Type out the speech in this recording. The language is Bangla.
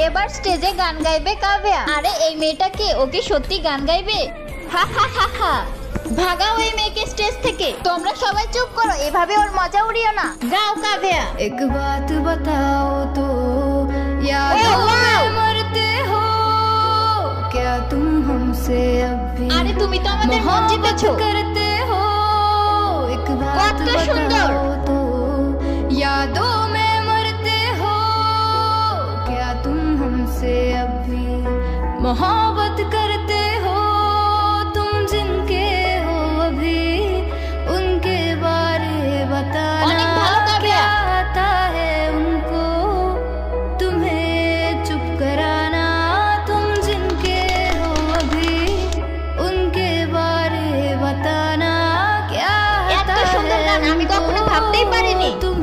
এবার স্টেজে গান গাইবে কাব্যা। আরে এই মেয়েটা কে? ও কি সত্যি গান গাইবে? হা হা হা হা। ভাগাও এই মেয়েকে স্টেজ থেকে। তোমরা সবাই চুপ করো, এভাবে ওর মজা উড়িও না। গাও কাব্যা। एक बात बताओ तो यादों में मरते हो क्या तुम हमसे अब भी আরে তুমি তো আমাদের মন জিতেছো। करते हो एक बात কত সুন্দর। बताओ तो यादों में मरते हो क्या तुम हमसे अब भी मोहब्बत करते हो तुम जिनके हो अभी उनके बारे बताना অনেক ভালো কাব্যা। क्या आता है उनको तुम्हें चुप कराना तुम जिनके हो अभी उनके बारे बताना क्या এত आता সুন্দর है গান আমি কখনো उनको ভাবতেই পারিনি। तुम